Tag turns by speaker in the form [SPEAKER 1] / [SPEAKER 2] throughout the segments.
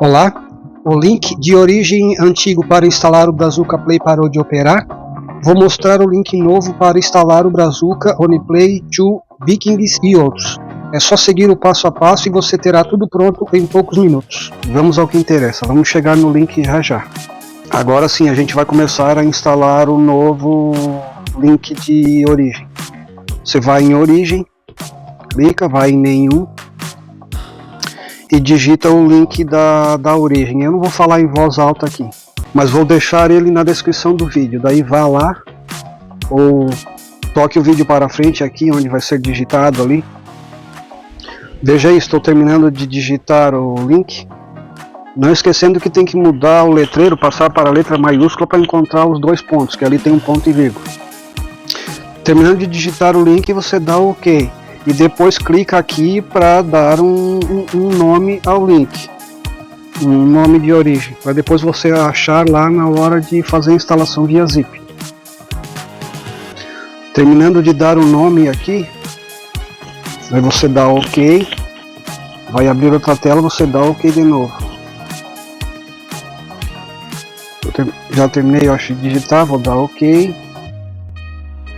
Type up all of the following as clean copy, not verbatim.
[SPEAKER 1] Olá, o link de origem antigo para instalar o Brazuca Play parou de operar. Vou mostrar o link novo para instalar o Brazuca, OnePlay, 2, Vikings e outros. É só seguir o passo a passo e você terá tudo pronto em poucos minutos. Vamos ao que interessa, vamos chegar no link já. Agora sim, a gente vai começar a instalar o novo link de origem. Você vai em origem, clica, vai em nenhum e digita o link da origem. Eu não vou falar em voz alta aqui, mas vou deixar ele na descrição do vídeo. Daí vá lá ou toque o vídeo para frente aqui onde vai ser digitado ali. Veja aí, estou terminando de digitar o link. Não esquecendo que tem que mudar o letreiro, passar para a letra maiúscula para encontrar os dois pontos, que ali tem um ponto e vírgula. Terminando de digitar o link, você dá o OK. E depois clica aqui para dar um nome ao link. Um nome de origem. Para depois você achar lá na hora de fazer a instalação via zip. Terminando de dar o nome aqui, aí você dá OK. Vai abrir outra tela, você dá OK de novo. Já terminei, eu acho, de digitar, vou dar OK.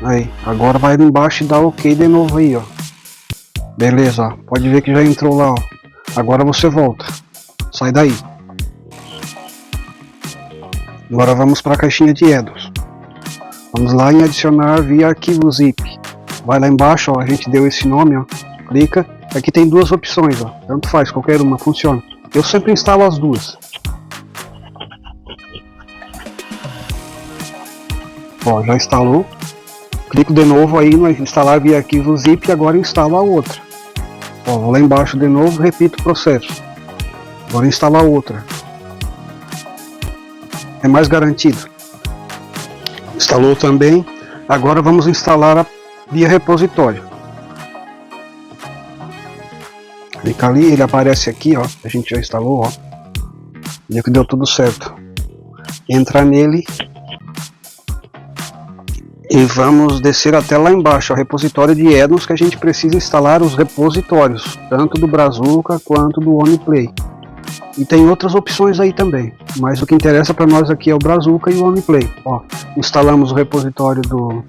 [SPEAKER 1] Aí, agora vai embaixo e dá OK de novo aí, ó. Beleza, ó. Pode ver que já entrou lá, ó. Agora você volta. Sai daí. Agora vamos para a caixinha de addons. Vamos lá em adicionar via arquivo zip. Vai lá embaixo, ó, a gente deu esse nome, ó. Clica. Aqui tem duas opções, ó. Tanto faz, qualquer uma funciona. Eu sempre instalo as duas. Ó, já instalou. Clico de novo aí no instalar via arquivo zip e agora instalo a outra. Ó, vou lá embaixo de novo, repito o processo. Agora instalar a outra. É mais garantido. Instalou também. Agora vamos instalar a via repositório. Clica ali, ele aparece aqui, ó. A gente já instalou, ó. Viu que deu tudo certo. Entra nele. E vamos descer até lá embaixo, o repositório de addons, que a gente precisa instalar os repositórios, tanto do Brazuca quanto do OnePlay. E tem outras opções aí também, mas o que interessa para nós aqui é o Brazuca e o OnePlay. Ó, instalamos o repositório do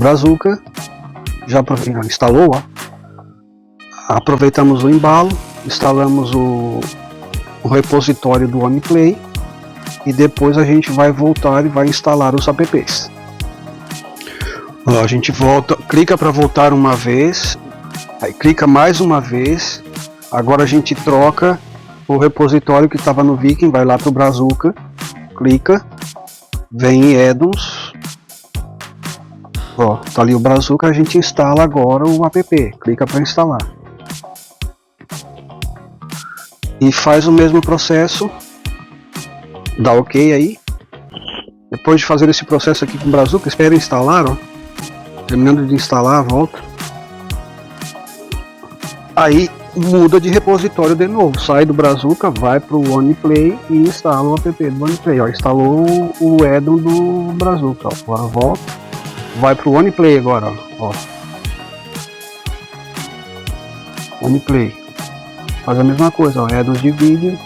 [SPEAKER 1] Brazuca, já instalou, ó. Aproveitamos o embalo, instalamos o repositório do OnePlay e depois a gente vai voltar e vai instalar os apps. Ó, a gente volta, clica para voltar uma vez, aí clica mais uma vez. Agora a gente troca o repositório que estava no Viking, vai lá para o Brazuca, clica, vem em addons, ó, tá ali o Brazuca, a gente instala agora o app, clica para instalar e faz o mesmo processo, dá OK aí. Depois de fazer esse processo aqui com o Brazuca, espera instalar, ó. Terminando de instalar, volta. Aí muda de repositório de novo. Sai do Brazuca, vai para o OnePlay e instala o app do OnePlay. Ó, instalou o addon do Brazuca. Ó. Agora volta. Vai para o OnePlay agora. Ó. OnePlay. Faz a mesma coisa. Ó, addons de vídeo.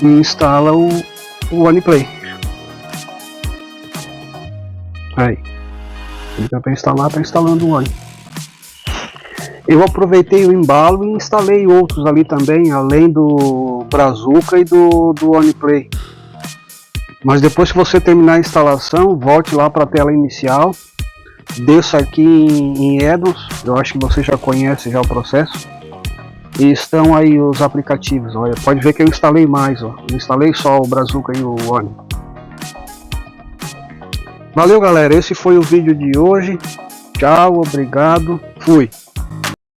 [SPEAKER 1] E instala o OnePlay. Aí. Clica para instalar, está instalando o One. Eu aproveitei o embalo e instalei outros ali também, além do Brazuca e do OnePlay. Mas depois que você terminar a instalação, volte lá para a tela inicial, desça aqui em addons, eu acho que você já conhece já o processo. E estão aí os aplicativos, olha, pode ver que eu instalei mais, ó. Não instalei só o Brazuca e o One. Valeu, galera, esse foi o vídeo de hoje. Tchau, obrigado, fui.